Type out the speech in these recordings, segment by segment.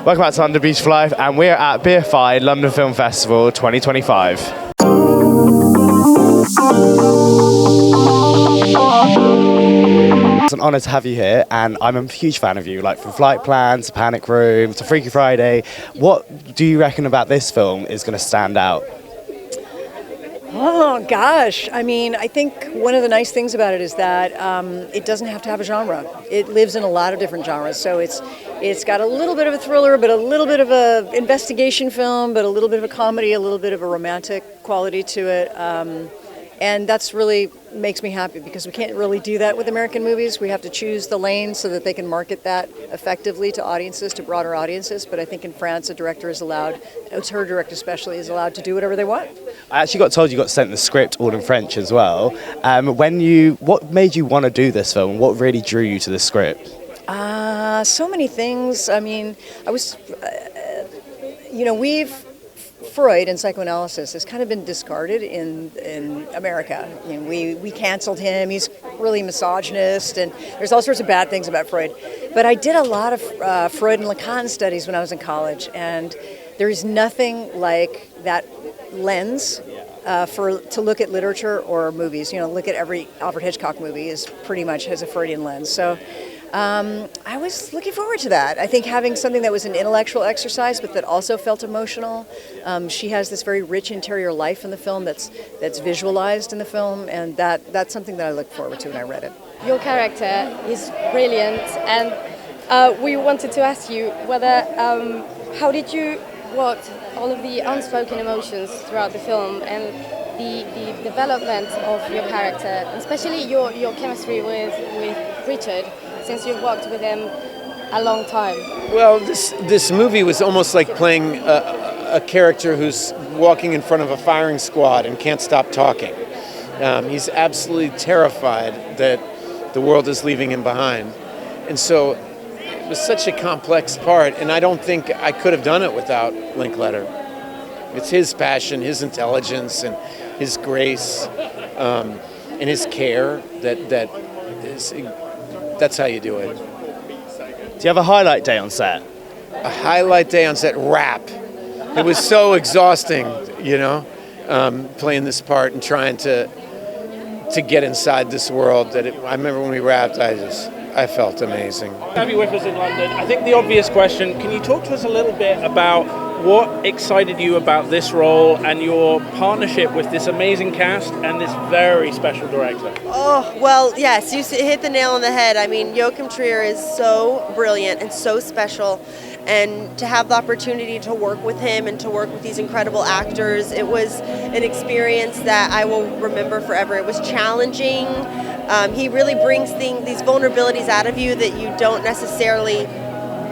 Welcome back to London Beautiful Life, and we're at BFI London Film Festival 2025. It's an honour to have you here, and I'm a huge fan of you, like from Flight Plans to Panic Room to Freaky Friday. What do you reckon about this film is going to stand out? Oh gosh, I mean, I think one of the nice things about it is that it doesn't have to have a genre. It lives in a lot of different genres, so it's got a little bit of a thriller, but a little bit of a investigation film, but a little bit of a comedy, a little bit of a romantic quality to it, and that's really makes me happy because we can't really do that with American movies. We have to choose the lane so that they can market that effectively to audiences, to broader audiences. But I think in France, a director is allowed, it's her director especially, is allowed to do whatever they want. I actually got told you got sent the script all in French as well. What made you want to do this film? What really drew you to the script? So many things. I mean, Freud and psychoanalysis has kind of been discarded in America. You know, we canceled him. He's really misogynist, and there's all sorts of bad things about Freud. But I did a lot of Freud and Lacan studies when I was in college, and there is nothing like that lens to look at literature or movies. You know, look at every Alfred Hitchcock movie is pretty much has a Freudian lens. So I was looking forward to that. I think having something that was an intellectual exercise, but that also felt emotional. She has this very rich interior life in the film that's visualized in the film, and that's something that I looked forward to when I read it. Your character is brilliant, and we wanted to ask you whether how did you work all of the unspoken emotions throughout the film and the development of your character, especially your chemistry with Richard, since you've worked with him a long time? Well, this movie was almost like playing a character who's walking in front of a firing squad and can't stop talking. He's absolutely terrified that the world is leaving him behind. And so it was such a complex part, and I don't think I could have done it without Linklater. It's his passion, his intelligence, and his grace, and his care that's how you do it. Do you have a highlight day on set? A highlight day on set, rap. It was so exhausting, playing this part and trying to get inside this world. I remember when we rapped, I felt amazing. Have you with us in London? I think the obvious question, can you talk to us a little bit about what excited you about this role and your partnership with this amazing cast and this very special director? Oh, well, yes, you hit the nail on the head. I mean, Joachim Trier is so brilliant and so special, and to have the opportunity to work with him and to work with these incredible actors, it was an experience that I will remember forever. It was challenging. He really brings these vulnerabilities out of you that you don't necessarily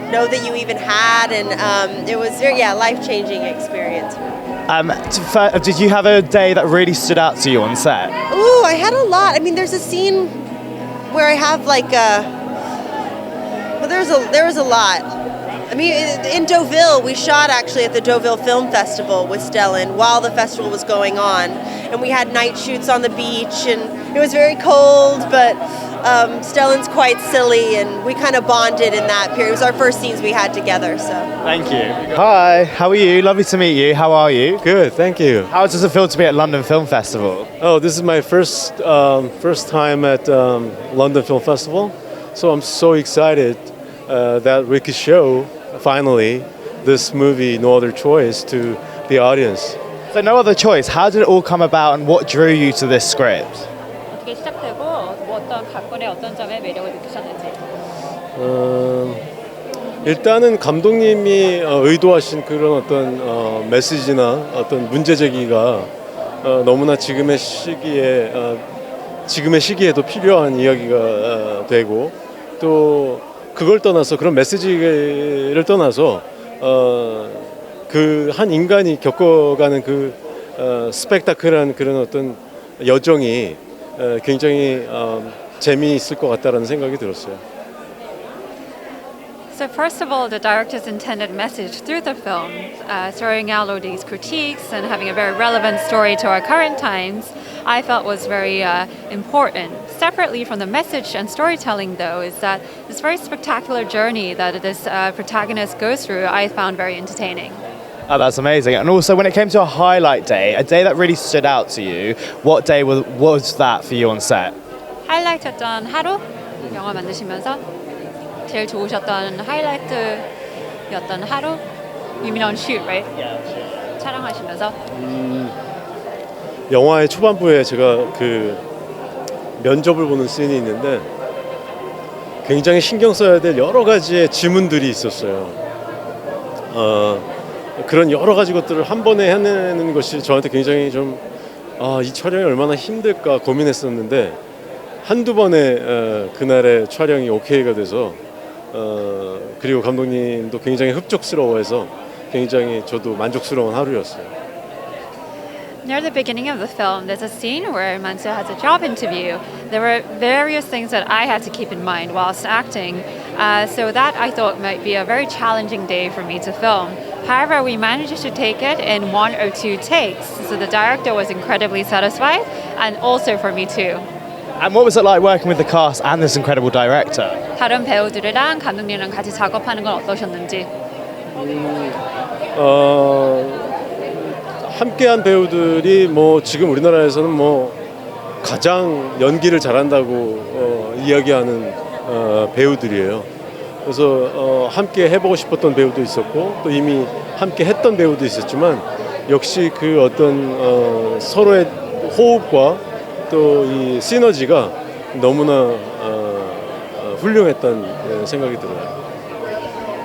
know that you even had, and it was life-changing experience. Did you have a day that really stood out to you on set? Ooh, I had a lot. I mean, there's a scene where I have there was a lot. I mean, in Deauville, we shot actually at the Deauville Film Festival with Stellan while the festival was going on, and we had night shoots on the beach, and it was very cold, but Stellan's quite silly, and we kind of bonded in that period. It was our first scenes we had together, so. Thank you. Hi, how are you? Lovely to meet you. How are you? Good, thank you. How does it feel to be at London Film Festival? Oh, this is my first time at London Film Festival, so I'm so excited that we could show, finally, this movie, No Other Choice, to the audience. So No Other Choice, how did it all come about and what drew you to this script? 어떻게 시작되고 어떤 각본의 어떤 점에 매력을 느끼셨는지? 일단은 감독님이 의도하신 그런 어떤 메시지나 어떤 문제 제기가 너무나 지금의 시기에도 필요한 이야기가 되고, 또 그걸 떠나서 그런 메시지를 떠나서 그 한 인간이 겪어가는 그 스펙타클한 그런 어떤 여정이 굉장히 재미있을 것 같다라는 생각이 들었어요. So first of all, the director's intended message through the film, throwing out all these critiques and having a very relevant story to our current times, I felt was very important. Separately from the message and storytelling, though, is that this very spectacular journey that this protagonist goes through, I found very entertaining. Oh, that's amazing. And also, when it came to a highlight day, a day that really stood out to you, what day was that for you on set? 하이라이트였던 하루, 영화 만드시면서 제일 좋으셨던 하이라이트였던 하루? You mean on shoot, right? Yeah, 촬영하시면서? 영화의 초반부에 제가 그 면접을 보는 씬이 있는데 굉장히 신경 써야 될 여러 가지의 지문들이 있었어요. 그런 여러 가지 것들을 한 번에 해내는 것이 저한테 굉장히 좀 이 촬영이 얼마나 힘들까 고민했었는데 한두 번에 그날의 촬영이 오케이가 돼서 그리고 감독님도 굉장히 흡족스러워해서 굉장히 저도 만족스러운 하루였어요. Near the beginning of the film, there's a scene where Mansu has a job interview. There were various things that I had to keep in mind whilst acting, so that I thought might be a very challenging day for me to film. However, we managed to take it in 1 or 2 takes, so the director was incredibly satisfied, and also for me too. And what was it like working with the cast and this incredible director? 다른 배우들이랑 감독님이랑 같이 작업하는 건 어떠셨는지? 함께한 배우들이 뭐 지금 우리나라에서는 뭐 가장 연기를 잘한다고 이야기하는 배우들이에요. 그래서 함께 해보고 싶었던 배우도 있었고 또 이미 함께 했던 배우도 있었지만 역시 그 어떤 서로의 호흡과 또 이 시너지가 너무나 훌륭했던 생각이 들어요.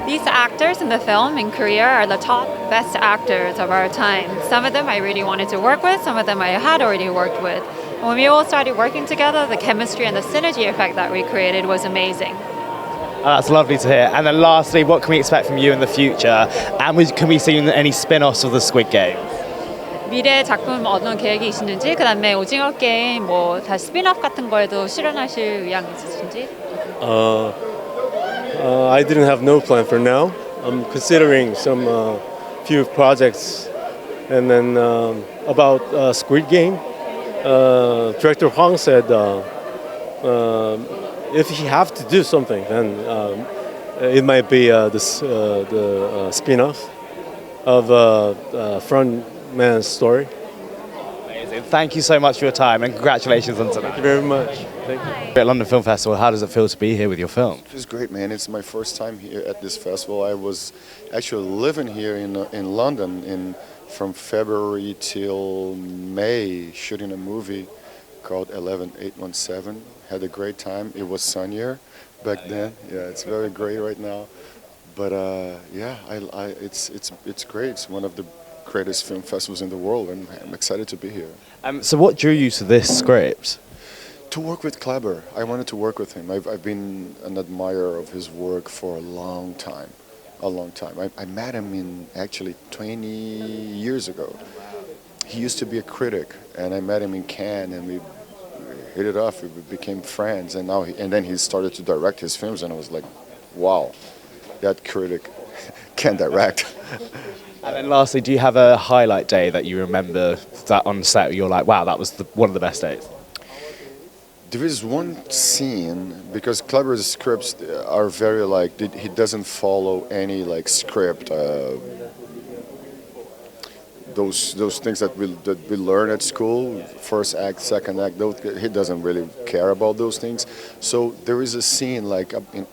These actors in the film in Korea are the top best actors of our time. Some of them I really wanted to work with, some of them I had already worked with. When we all started working together, the chemistry and the synergy effect that we created was amazing. That's lovely to hear. And then lastly, what can we expect from you in the future? And can we see any spin-offs of the Squid Game? 미래 작품 어떤 계획이 있으신지, 그 다음에 오징어 게임 뭐 다시 스피드업 같은 거에도 출연하실 의향 있으신지? I didn't have no plan for now. I'm considering some few projects, and then about Squid Game. Director Hwang said if he have to do something, then it might be the spin-off of Front Man's story. Amazing. Thank you so much for your time and congratulations on tonight. Thank you very much. Thank you. At London Film Festival, how does it feel to be here with your film? It's great, man. It's my first time here at this festival. I was actually living here in London from February till May, shooting a movie called 11817. Had a great time. It was sunnier back then. Yeah, it's very great right now. But yeah, it's great. It's one of the greatest film festivals in the world, and I'm excited to be here. So what drew you to this script? To work with Kleber. I wanted to work with him. I've been an admirer of his work for a long time. I met him in actually 20 years ago. He used to be a critic, and I met him in Cains, and we hit it off. We became friends, and then he started to direct his films, and I was like, wow, that critic can direct. And then lastly, do you have a highlight day that you remember that on set you're like, wow, that was one of the best days? There is one scene, because Kleber's scripts are very he doesn't follow any script. Those things that we learn at school, first act, second act, he doesn't really care about those things. So there is a scene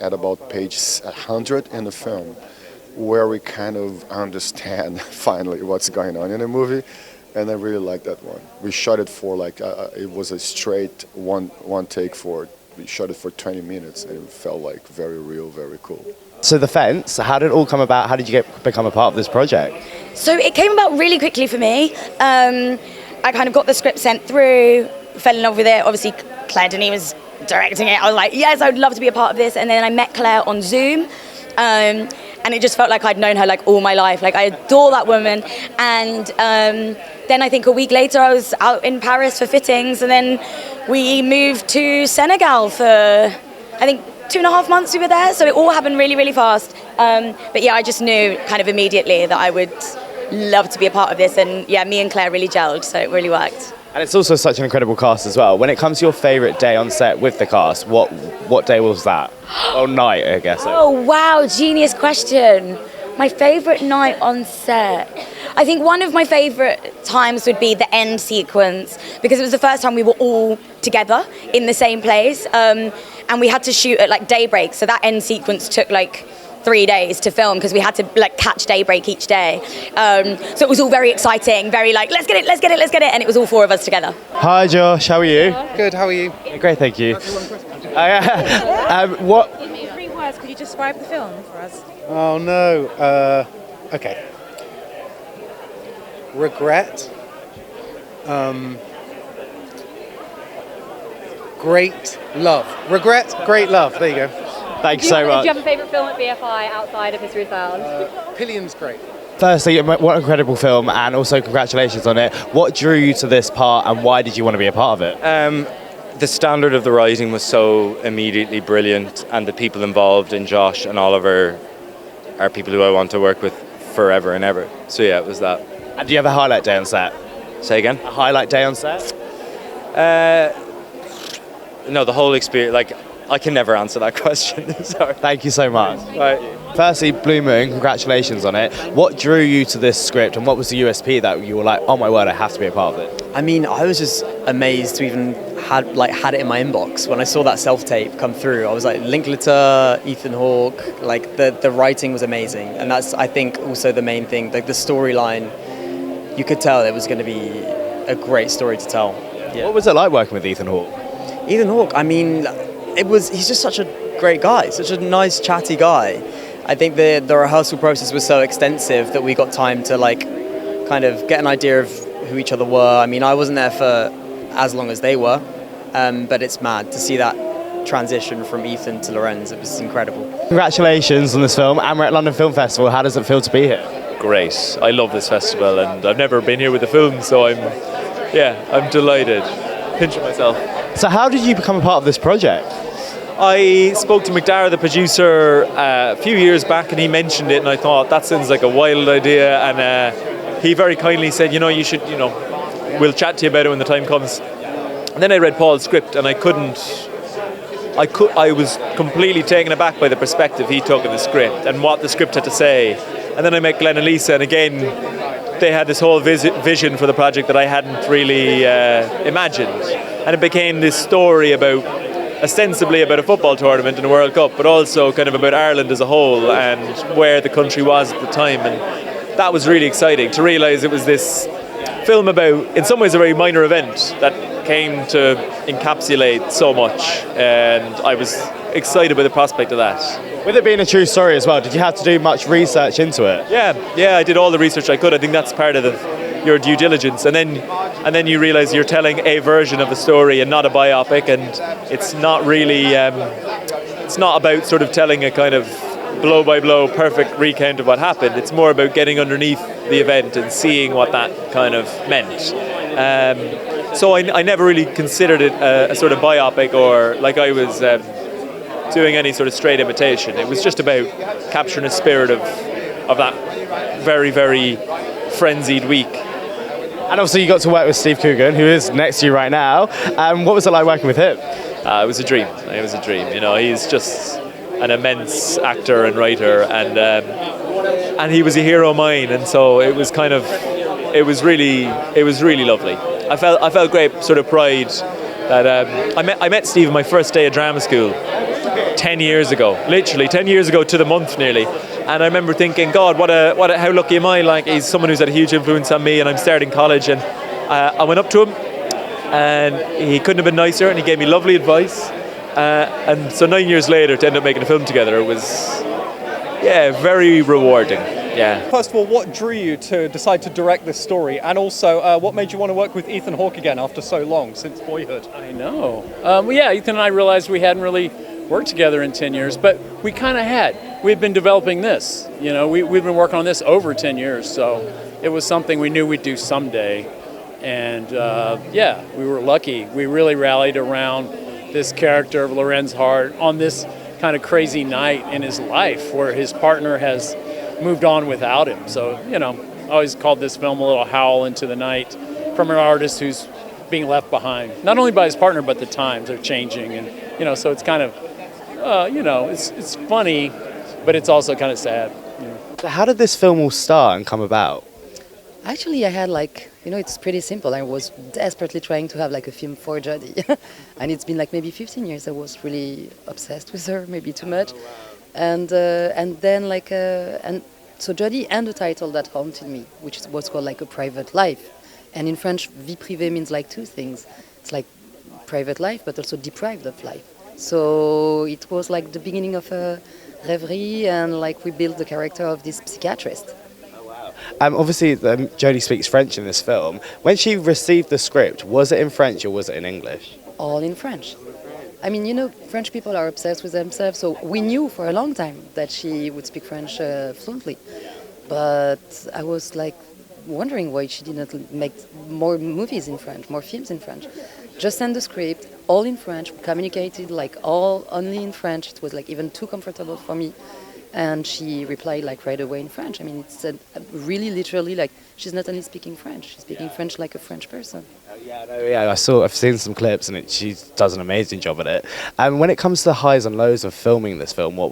at about page 100 in the film where we kind of understand finally what's going on in the movie. And I really like that one. We shot it for it was a straight one take for it. We shot it for 20 minutes, and it felt very real, very cool. So The Fence, how did it all come about? How did you become a part of this project? So it came about really quickly for me. I kind of got the script sent through, fell in love with it. Obviously, Claire Denis was directing it. I was like, yes, I would love to be a part of this. And then I met Claire on Zoom. And it just felt like I'd known her all my life. I adore that woman. And then I think a week later I was out in Paris for fittings, and then we moved to Senegal for, I think, 2.5 months we were there, so it all happened really, really fast. But yeah, I just knew kind of immediately that I would love to be a part of this, and yeah, me and Claire really gelled, so it really worked. And it's also such an incredible cast as well. When it comes to your favourite day on set with the cast, what day was that? Or night, I guess. Oh wow, genius question. My favourite night on set. I think one of my favourite times would be the end sequence, because it was the first time we were all together in the same place, and we had to shoot at like daybreak, so that end sequence took like 3 days to film because we had to like catch daybreak each day. So it was all very exciting, very like, let's get it, and it was all 4 of us together. Hi Josh, how are you? Good, how are you? Great, thank you. What? In 3 words, could you describe the film for us? Oh no, okay. Regret. Great love. Regret, great love. There you go. Thanks so much. Do you have a favourite film at BFI outside of History of Sound? Pillion's great. Firstly, what an incredible film, and also congratulations on it. What drew you to this part, and why did you want to be a part of it? The standard of the writing was so immediately brilliant, and the people involved in Josh and Oliver are people who I want to work with forever and ever. So yeah, it was that. And do you have a highlight day on set? Say again? A highlight day on set? No, the whole experience. Like, I can never answer that question. Sorry. Thank you so much. Right. Firstly, Blue Moon, congratulations on it. What drew you to this script, and what was the USP that you were like, oh my word, I have to be a part of it? I mean, I was just amazed to even had it in my inbox. When I saw that self-tape come through, I was like, Linklater, Ethan Hawke, like the writing was amazing. And that's, I think, also the main thing. Like the storyline, you could tell it was going to be a great story to tell. Yeah. What was it like working with Ethan Hawke? Ethan Hawke, I mean, he's just such a great guy, such a nice, chatty guy. I think the rehearsal process was so extensive that we got time to like kind of get an idea of who each other were. I mean, I wasn't there for as long as they were, but it's mad to see that transition from Ethan to Lorenz. It was incredible. Congratulations on this film, and we're at London Film Festival. How does it feel to be here? Great. I love this festival, and I've never been here with the film, so I'm delighted. Pinching myself. So how did you become a part of this project? I spoke to McDara, the producer, a few years back, and he mentioned it, and I thought, that sounds like a wild idea, and he very kindly said, you should, we'll chat to you about it when the time comes. And then I read Paul's script, and I was completely taken aback by the perspective he took of the script and what the script had to say. And then I met Glenn and Lisa, and again, they had this whole vision for the project that I hadn't really imagined. And it became this story ostensibly about a football tournament and a World Cup, but also kind of about Ireland as a whole and where the country was at the time. And that was really exciting to realise it was this film about, in some ways, a very minor event that came to encapsulate so much. And I was excited by the prospect of that. With it being a true story as well, did you have to do much research into it? Yeah, I did all the research I could. I think that's part of your due diligence, and then you realise you're telling a version of the story and not a biopic, and it's not really it's not about sort of telling a kind of blow by blow perfect recount of what happened. It's more about getting underneath the event and seeing what that kind of meant. So I never really considered it a sort of biopic, or like I was doing any sort of straight imitation. It was just about capturing the spirit of that very, very frenzied week. And also you got to work with Steve Coogan, who is next to you right now. What was it like working with him? It was a dream. It was a dream. He's just an immense actor and writer, and he was a hero of mine. And so it was really lovely. I felt great sort of pride that I met Steve on my first day of drama school 10 years ago, literally 10 years ago to the month nearly. And I remember thinking, God, how lucky am I? Like, he's someone who's had a huge influence on me, and I'm starting college. And I went up to him, and he couldn't have been nicer, and he gave me lovely advice. And so 9 years later, to end up making a film together, it was, very rewarding. Yeah. First of all, what drew you to decide to direct this story? And also, what made you want to work with Ethan Hawke again after so long, since Boyhood? I know. Ethan and I realized we hadn't really worked together in 10 years, but we kind of had. We'd been developing this. We've been working on this over 10 years, so it was something we knew we'd do someday. And we were lucky. We really rallied around this character of Lorenz Hart on this kind of crazy night in his life where his partner has moved on without him. So, you know, I always called this film a little howl into the night from an artist who's being left behind, not only by his partner, but the times are changing. And, you know, so it's kind of, you know, it's funny, but it's also kind of sad. You know. So how did this film all start and come about? Actually, I had like, you know, it's pretty simple. I was desperately trying to have like a film for Jodie. And it's been like maybe 15 years. I was really obsessed with her, maybe too much. And then like, and so Jodie and the title that haunted me, which was called like A Private Life. And in French, vie privée means like two things. It's like private life, but also deprived of life. So it was like the beginning of a rêverie, and like we built the character of this psychiatrist. Obviously, Jodie speaks French in this film. When she received the script, was it in French or was it in English? All in French. I mean, you know, French people are obsessed with themselves, so we knew for a long time that she would speak French fluently. But I was like wondering why she didn't make more movies in French, more films in French. Just send the script, all in French, we communicated like all only in French. It was like even too comfortable for me. And she replied like right away in French. I mean, it's really literally like she's not only speaking French, she's speaking French like a French person. I've seen some clips and she does an amazing job at it. And when it comes to the highs and lows of filming this film, what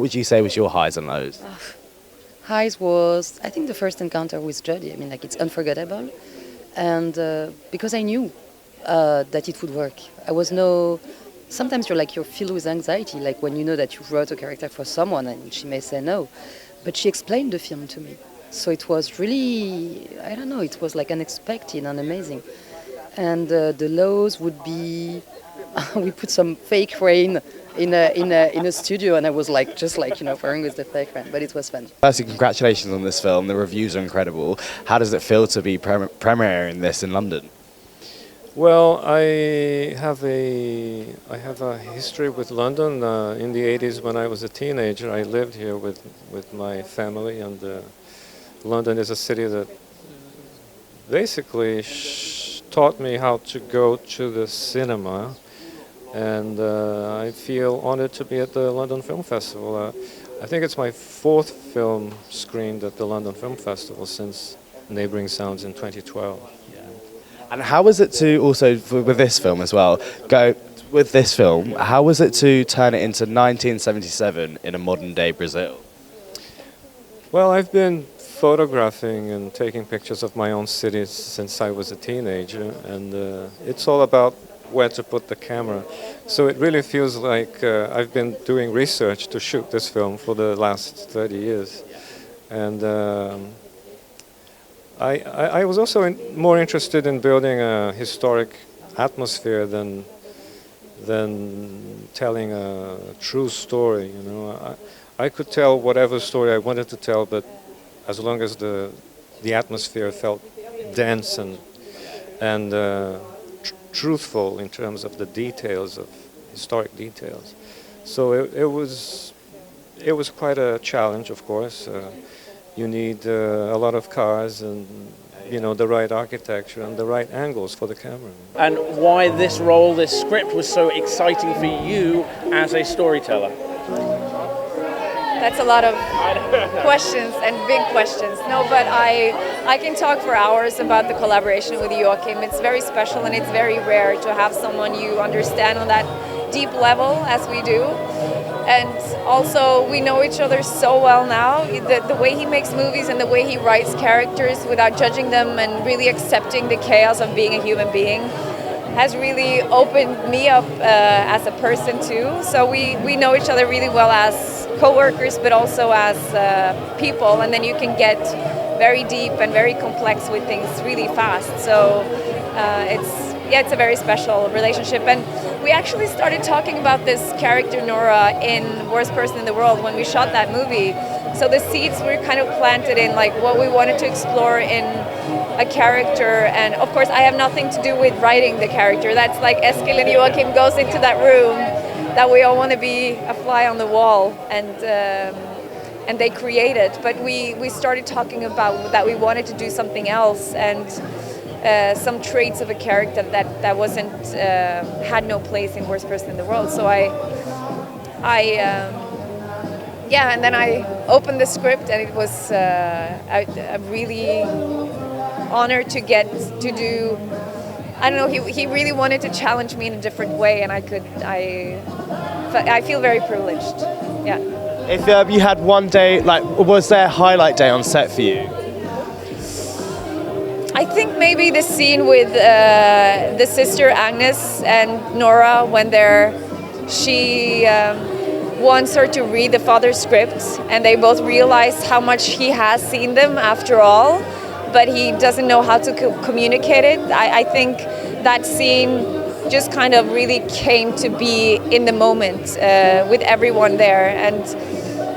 would you say was your highs and lows? Highs was, I think, the first encounter with Jodie. I mean, like it's unforgettable. And because I knew that it would work. Sometimes you're filled with anxiety, like when you know that you wrote a character for someone and she may say no. But she explained the film to me. So it was really, I don't know, it was like unexpected and amazing. And the lows would be, we put some fake rain in a studio, and I was like, just like, you know, playing with the fake rain, but it was fun. Firstly, congratulations on this film. The reviews are incredible. How does it feel to be premiering this in London? Well, I have a history with London. In the 80s, when I was a teenager, I lived here with my family, and London is a city that basically taught me how to go to the cinema, and I feel honored to be at the London Film Festival. I think it's my fourth film screened at the London Film Festival since Neighbouring Sounds in 2012. And how was it to also, with this film as well, how was it to turn it into 1977 in a modern day Brazil? Well, I've been photographing and taking pictures of my own city since I was a teenager, and it's all about where to put the camera. So it really feels like I've been doing research to shoot this film for the last 30 years. And I was also more interested in building a historic atmosphere than telling a true story. You know, I could tell whatever story I wanted to tell, but as long as the atmosphere felt dense and truthful in terms of the details, of historic details. So it was quite a challenge, of course. You need a lot of cars and, you know, the right architecture and the right angles for the camera. And why this role, this script was so exciting for you as a storyteller? That's a lot of questions and big questions. No, but I can talk for hours about the collaboration with Joachim. It's very special and it's very rare to have someone you understand on that deep level as we do. And also, we know each other so well now. The way he makes movies and the way he writes characters without judging them and really accepting the chaos of being a human being has really opened me up as a person too. So we know each other really well as co-workers, but also as people. And then you can get very deep and very complex with things really fast. So it's a very special relationship. And we actually started talking about this character Nora in Worst Person in the World when we shot that movie. So the seeds were kind of planted in like what we wanted to explore in a character. And of course I have nothing to do with writing the character. That's like Eskil and Joachim goes into that room that we all want to be a fly on the wall, and they create it. But we started talking about that we wanted to do something else, and some traits of a character that wasn't had no place in Worst Person in the World. So and then I opened the script, and it was a really honored to get to do. I don't know. He really wanted to challenge me in a different way, and I feel very privileged. Yeah. If you had one day, like, was there a highlight day on set for you? I think maybe the scene with the sister Agnes and Nora when she wants her to read the father's script, and they both realize how much he has seen them after all, but he doesn't know how to communicate it. I think that scene just kind of really came to be in the moment with everyone there,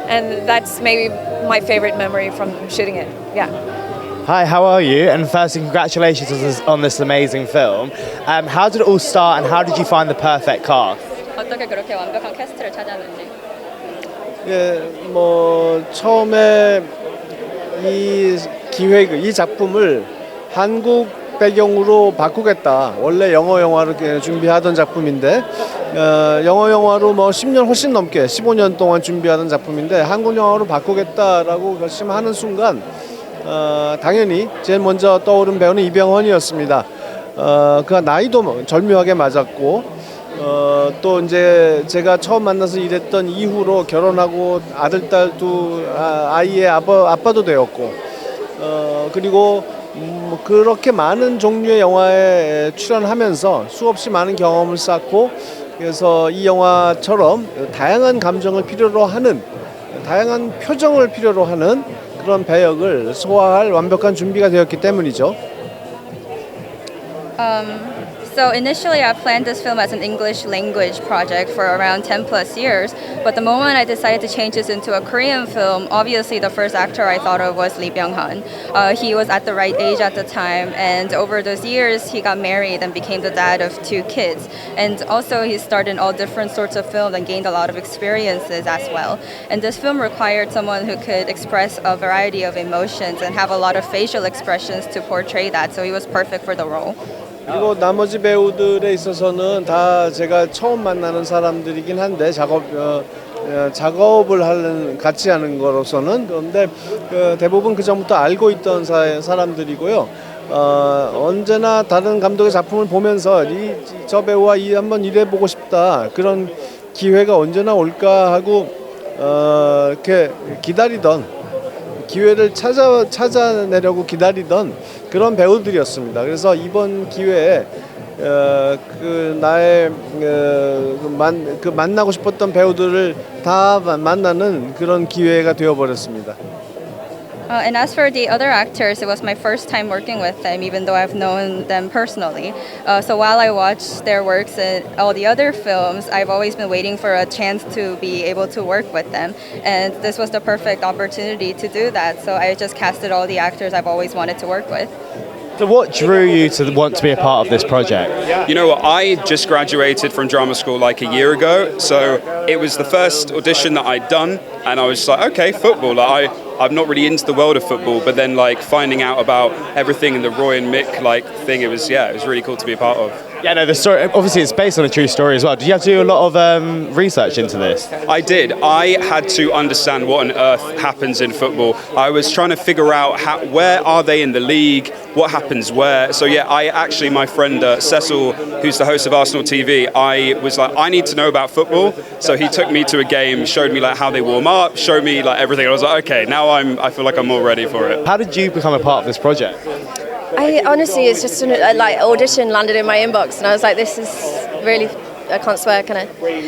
and that's maybe my favorite memory from shooting it. Yeah. Hi, how are you? And firstly, congratulations on this amazing film. How did it all start, and how did you find the perfect cast? 어떻게 그렇게 완벽한 캐스트를 찾았는지. 예, 뭐 처음에 이 작품을 한국 배경으로 바꾸겠다. 원래 영어로 준비하던 작품인데 영어로 뭐 10년 훨씬 넘게 15년 동안 준비하던 작품인데 한국 영화로 바꾸겠다라고 결심하는 순간 당연히 제일 먼저 떠오른 배우는 이병헌이었습니다. 그가 나이도 절묘하게 맞았고 또 이제 제가 처음 만나서 일했던 이후로 결혼하고 아들, 딸 두 아이의 아빠도 되었고 그리고 그렇게 많은 종류의 영화에 출연하면서 수없이 많은 경험을 쌓고 그래서 이 영화처럼 다양한 감정을 필요로 하는 다양한 표정을 필요로 하는 그런 배역을 소화할 완벽한 준비가 되었기 때문이죠. So initially I planned this film as an English language project for around 10 plus years, but the moment I decided to change this into a Korean film, obviously the first actor I thought of was Byung-hun. He was at the right age at the time, and over those years he got married and became the dad of 2 kids. And also he starred in all different sorts of films and gained a lot of experiences as well. And this film required someone who could express a variety of emotions and have a lot of facial expressions to portray that, so he was perfect for the role. 그리고 나머지 배우들에 있어서는 다 제가 처음 만나는 사람들이긴 한데 작업을 같이 하는 거로서는 그런데 대부분 그 전부터 알고 있던 사람들이고요. 언제나 다른 감독의 작품을 보면서 저 배우와 한번 일해보고 싶다 그런 기회가 언제나 올까 하고 이렇게 기다리던 기회를 찾아내려고 기다리던 그런 배우들이었습니다. 그래서 이번 기회에 만나고 싶었던 배우들을 다 만나는 그런 기회가 되어버렸습니다. And as for the other actors, it was my first time working with them, even though I've known them personally. So while I watched their works in all the other films, I've always been waiting for a chance to be able to work with them. And this was the perfect opportunity to do that. So I just casted all the actors I've always wanted to work with. So what drew you to want to be a part of this project? You know what, I just graduated from drama school like a year ago, so it was the first audition that I'd done, and I was just like, okay, football. I'm not really into the world of football, but then like finding out about everything in the Roy and Mick thing, it was really cool to be a part of. Yeah, no, the story, obviously it's based on a true story as well. Did you have to do a lot of research into this? I did. I had to understand what on earth happens in football. I was trying to figure out where are they in the league, what happens where. So yeah, my friend Cecil, who's the host of Arsenal TV, I was like, I need to know about football. So he took me to a game, showed me like how they warm up, showed me like everything. I was like, okay, now I feel like I'm all ready for it. How did you become a part of this project? I honestly, it's just an audition landed in my inbox, and I was like, this is really, I can't swear, can I?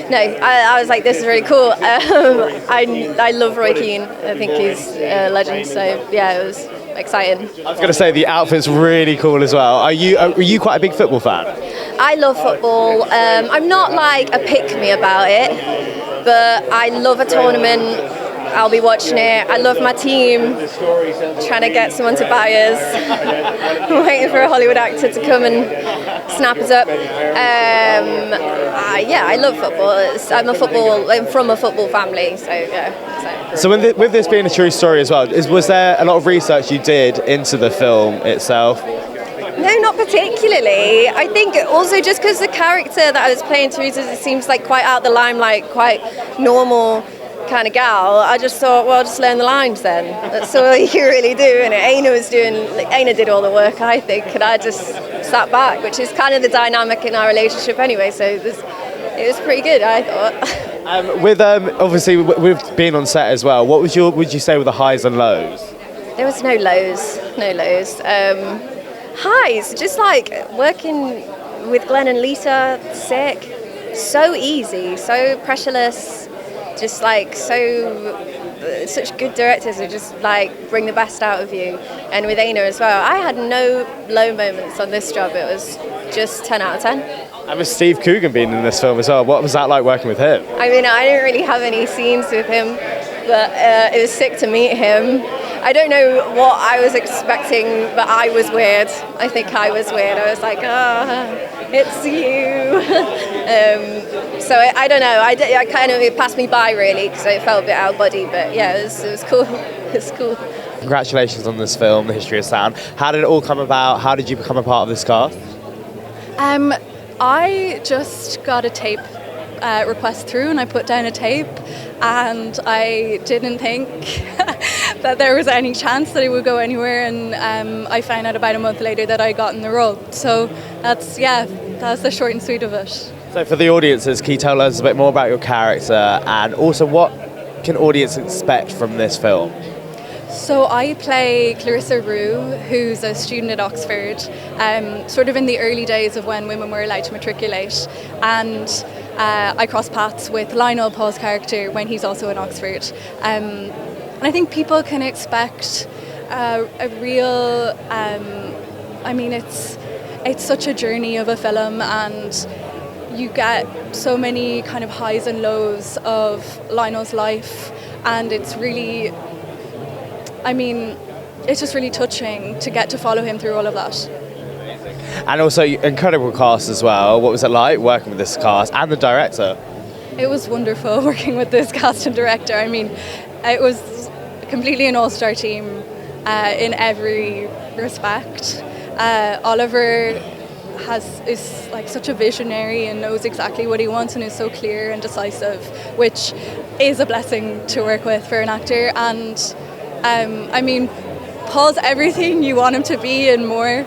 No, I was like, this is really cool. I love Roy Keane. I think he's a legend. So yeah, it was exciting. I was going to say the outfit's really cool as well. Are you quite a big football fan? I love football. I'm not like a pick-me about it, but I love a tournament. I'll be watching it. I love my team. Trying to get someone to buy us. I'm waiting for a Hollywood actor to come and snap us up. Yeah, I love football. I'm from a football family, so yeah. So with this being a true story as well, was there a lot of research you did into the film itself? No, not particularly. I think also just because the character that I was playing, Teresa, seems like quite out the limelight, quite normal kind of gal. I just thought, well, just learn the lines then. That's all you really do. And Aina did all the work, I think, and I just sat back, which is kind of the dynamic in our relationship anyway. So it was pretty good, I thought. With obviously with being on set as well, what would you say were the highs and lows? There was no lows. Highs, just like working with Glenn and Lisa, sick, so easy, so pressureless, just like such good directors who just like bring the best out of you. And with Aina as well, I had no low moments on this job. It was just 10 out of 10. And with Steve Coogan being in this film as well, what was that like working with him? I mean, I didn't really have any scenes with him, but it was sick to meet him. I don't know what I was expecting, but I was weird. I think I was weird. I was like, it's you. So I don't know. I kind of, it passed me by really because I felt a bit out of body, but yeah, it was cool. It was cool. Congratulations on this film, The History of Sound. How did it all come about? How did you become a part of this cast? I just got a tape request through and I put down a tape, and I didn't think that there was any chance that it would go anywhere, and I found out about a month later that I got in the role. So that's the short and sweet of it. So for the audiences, can you tell us a bit more about your character, and also what can audience expect from this film? So I play Clarissa Rue, who's a student at Oxford, sort of in the early days of when women were allowed to matriculate, and I cross paths with Lionel, Paul's character, when he's also in Oxford. And I think people can expect a real, I mean, it's such a journey of a film, and you get so many kind of highs and lows of Lionel's life, and it's really, I mean, it's just really touching to get to follow him through all of that. And also, incredible cast as well. What was it like working with this cast and the director? It was wonderful working with this cast and director. I mean, it was completely an all-star team in every respect. Oliver is like such a visionary and knows exactly what he wants and is so clear and decisive, which is a blessing to work with for an actor. And I mean, Paul's everything you want him to be and more.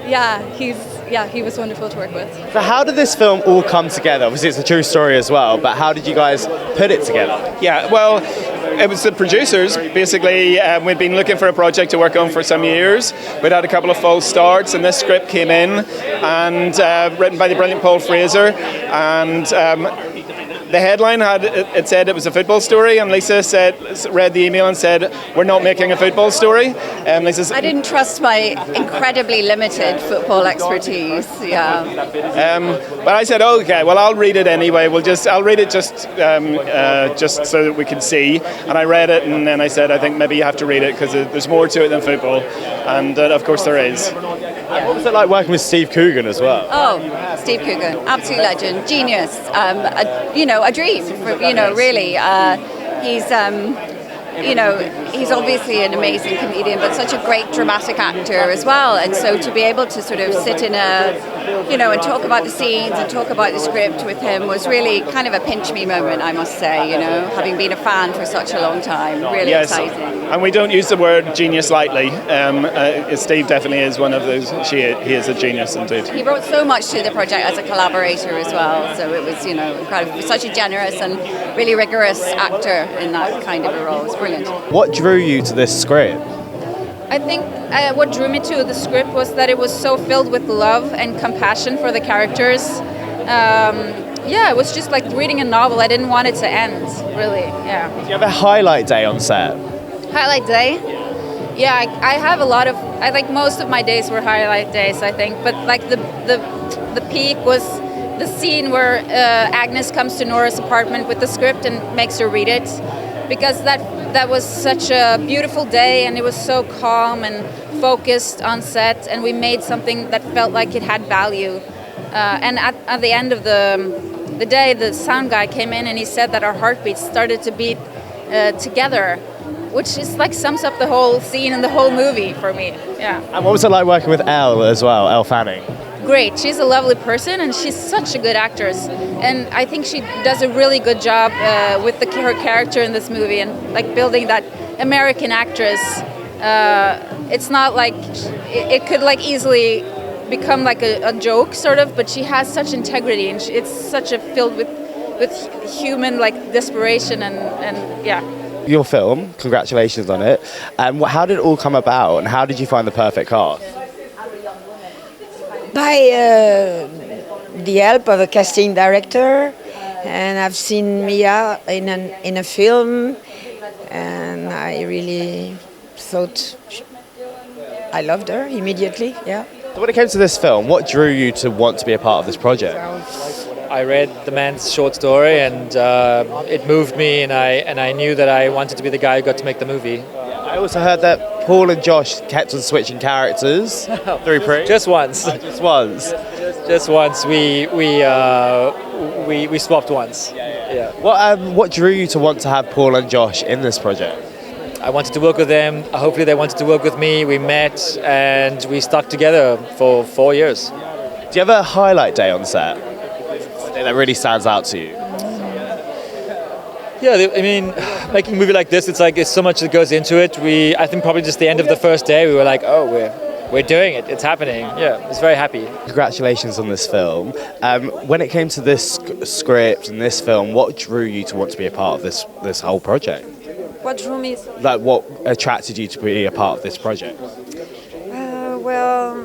He was wonderful to work with. So how did this film all come together? Obviously it's a true story as well, but how did you guys put it together? Yeah, well, it was the producers. Basically, we'd been looking for a project to work on for some years. We'd had a couple of false starts, and this script came in, and written by the brilliant Paul Fraser, and the headline it said it was a football story, and Lisa read the email and said, "We're not making a football story." I didn't trust my incredibly limited football expertise. Yeah. But I said, "Okay, well, I'll read it anyway. I'll read it just so that we can see." And I read it, and then I said, "I think maybe you have to read it because there's more to it than football," and of course there is. What was it like working with Steve Coogan as well? Oh, Steve Coogan, absolute legend, genius. A dream. Really. He's obviously an amazing comedian, but such a great dramatic actor as well. And so to be able to sort of sit in and talk about the scenes and talk about the script with him was really kind of a pinch me moment, I must say, having been a fan for such a long time. Really exciting. And we don't use the word genius lightly. Steve definitely is one of those. He is a genius indeed. He brought so much to the project as a collaborator as well. So it was, incredible. Such a generous and really rigorous actor in that kind of a role. It was brilliant. What drew you to this script? I think what drew me to the script was that it was so filled with love and compassion for the characters. It was just like reading a novel. I didn't want it to end, really. Yeah. Do you have a highlight day on set? Highlight day? Yeah, I have a lot of. I think most of my days were highlight days, I think. But like the peak was the scene where Agnes comes to Nora's apartment with the script and makes her read it, because that was such a beautiful day, and it was so calm and focused on set, and we made something that felt like it had value. And at the end of the day, the sound guy came in and he said that our heartbeats started to beat together, which is like sums up the whole scene and the whole movie for me. Yeah. And what was it like working with Elle as well, Elle Fanning? Great. She's a lovely person and she's such a good actress. And I think she does a really good job with her character in this movie and like building that American actress. It's not like it could like easily become like a joke sort of, but she has such integrity and it's such a filled with human like desperation and yeah. Your film, congratulations on it. And how did it all come about and how did you find the perfect cast? By the help of a casting director, and I've seen Mia in a film, and I really thought I loved her immediately. Yeah. So when it came to this film, what drew you to want to be a part of this project? I read the man's short story and it moved me, and I knew that I wanted to be the guy who got to make the movie. I also heard that Paul and Josh kept on switching characters through pre. Just once. Just once. Just once. We swapped once. Yeah. What drew you to want to have Paul and Josh in this project? I wanted to work with them. Hopefully they wanted to work with me. We met and we stuck together for 4 years. Do you have a highlight day on set? A day that really stands out to you? Yeah, I mean, making a movie like this, it's like there's so much that goes into it. I think probably just the end of the first day, we were like, oh, we're doing it. It's happening. Yeah, I was very happy. Congratulations on this film. When it came to this script and this film, what drew you to want to be a part of this whole project? What drew me? Like, what attracted you to be a part of this project? Well,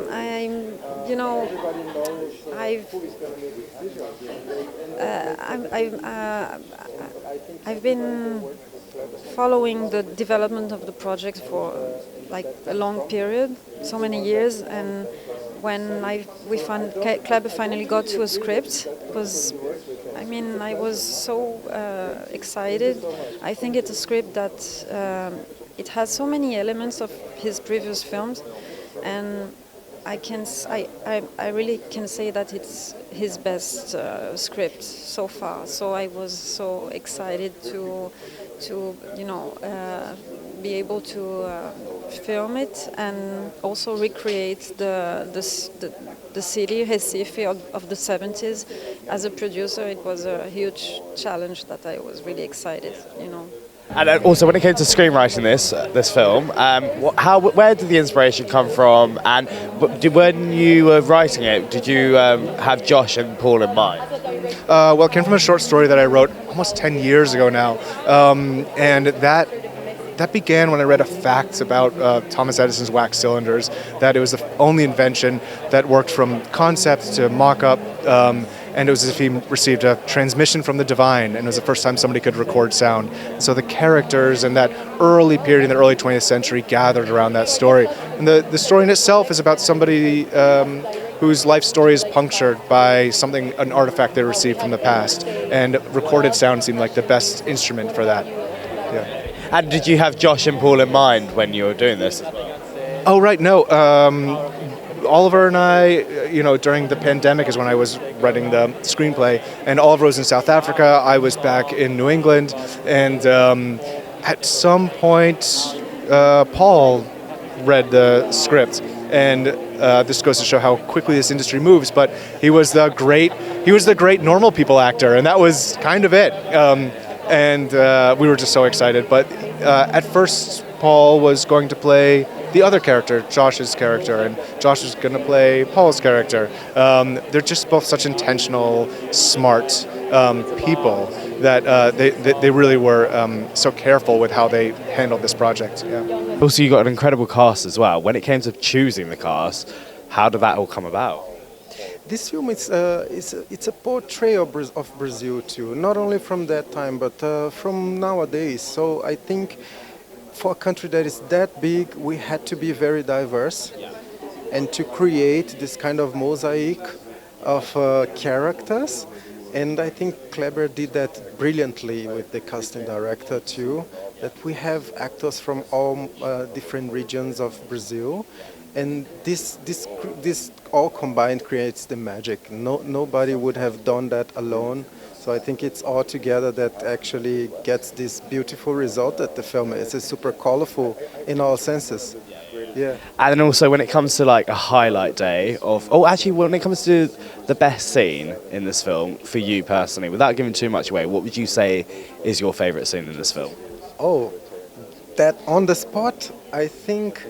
I've been following the development of the project for like a long period, so many years, and when Kleber finally got to a script, I was so excited. I think it's a script that it has so many elements of his previous films, and I really can say that it's his best script so far. So I was so excited to be able to film it and also recreate the city, Recife of the 70s. As a producer, it was a huge challenge that I was really excited, And also, when it came to screenwriting this film, where did the inspiration come from? And when you were writing it, did you have Josh and Paul in mind? Well, it came from a short story that I wrote almost 10 years ago now, and that began when I read a fact about Thomas Edison's wax cylinders, that it was the only invention that worked from concept to mock-up, and it was as if he received a transmission from the divine, and it was the first time somebody could record sound. So the characters in that early period in the early 20th century gathered around that story. And the story in itself is about somebody whose life story is punctured by an artifact they received from the past, and recorded sound seemed like the best instrument for that. Yeah. And did you have Josh and Paul in mind when you were doing this? Oh, right, no. Oliver and I, during the pandemic is when I was writing the screenplay, and Oliver was in South Africa, I was back in New England, and at some point, Paul read the script, and this goes to show how quickly this industry moves, but he was the great normal people actor, and that was kind of it. And we were just so excited. But at first, Paul was going to play the other character, Josh's character, and Josh was going to play Paul's character. They're just both such intentional, smart people that they really were so careful with how they handled this project. Yeah. Also, you got an incredible cast as well. When it came to choosing the cast, how did that all come about? This film it's a portrayal of Brazil too, not only from that time but from nowadays. So I think for a country that is that big, we had to be very diverse, and to create this kind of mosaic of characters. And I think Kleber did that brilliantly with the casting director too. That we have actors from all different regions of Brazil. And this all combined creates the magic. Nobody would have done that alone. So I think it's all together that actually gets this beautiful result that the film is. It's super colorful in all senses. Yeah. And then also when it comes to like a highlight day of, oh, actually, when it comes to the best scene in this film for you personally, without giving too much away, what would you say is your favourite scene in this film? Oh, that on the spot, I think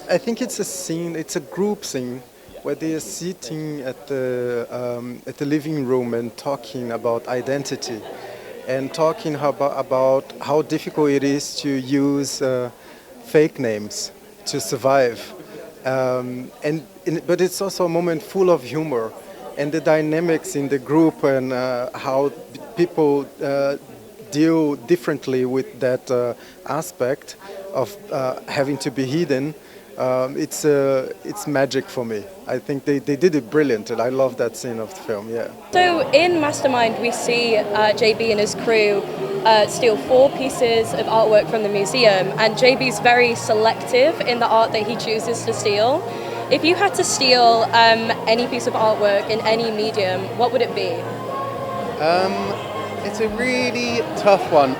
it's a scene. It's a group scene where they are sitting at the living room and talking about identity, and talking about how difficult it is to use fake names to survive, but it's also a moment full of humor, and the dynamics in the group and how people deal differently with that aspect of having to be hidden. It's magic for me. I think they did it brilliant, and I love that scene of the film. Yeah. So in Mastermind, we see JB and his crew steal 4 pieces of artwork from the museum, and JB's very selective in the art that he chooses to steal. If you had to steal any piece of artwork in any medium, what would it be? It's a really tough one.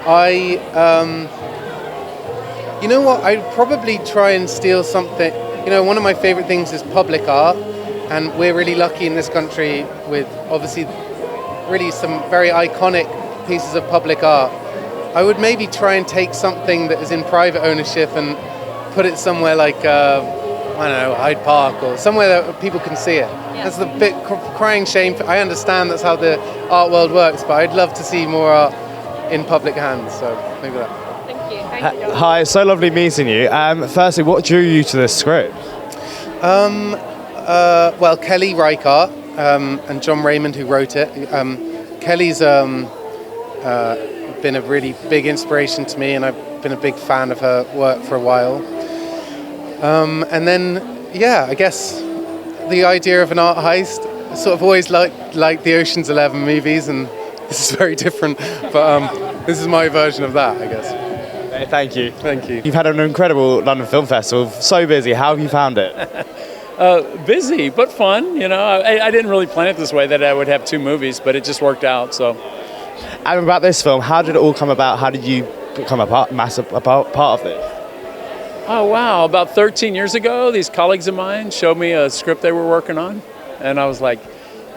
You know what? I'd probably try and steal something. You know, one of my favorite things is public art, and we're really lucky in this country with obviously really some very iconic pieces of public art. I would maybe try and take something that is in private ownership and put it somewhere like, I don't know, Hyde Park or somewhere that people can see it. Yeah. That's the bit crying shame. I understand that's how the art world works, but I'd love to see more art in public hands, so maybe that. Hi, it's so lovely meeting you. Firstly, what drew you to this script? Well, Kelly Reichardt and John Raymond, who wrote it. Kelly's been a really big inspiration to me, and I've been a big fan of her work for a while. And then, yeah, I guess the idea of an art heist, I sort of always liked the Ocean's 11 movies, and this is very different, but this is my version of that, I guess. Thank you. Thank you. You've had an incredible London Film Festival. So busy. How have you found it? Busy, but fun. You know, I didn't really plan it this way that I would have 2 movies, but it just worked out. So. And about this film, how did it all come about? How did you become a part of this? Oh, wow. About 13 years ago, these colleagues of mine showed me a script they were working on. And I was like,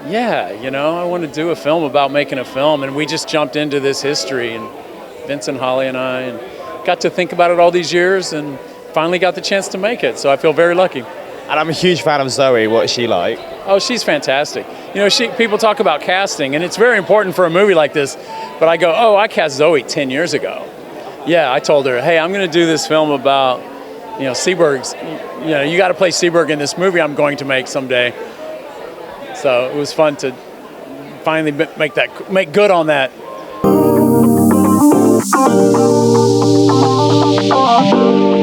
yeah, you know, I want to do a film about making a film. And we just jumped into this history, and Vincent, Holly, and I, and got to think about it all these years and finally got the chance to make it. So I feel very lucky. And I'm a huge fan of Zoe. What is she like? Oh, she's fantastic. You know, people talk about casting, and it's very important for a movie like this. But I go, oh, I cast Zoe 10 years ago. Yeah, I told her, hey, I'm going to do this film about, you know, Seberg's. You know, you got to play Seberg in this movie I'm going to make someday. So it was fun to finally make good on that. Oh,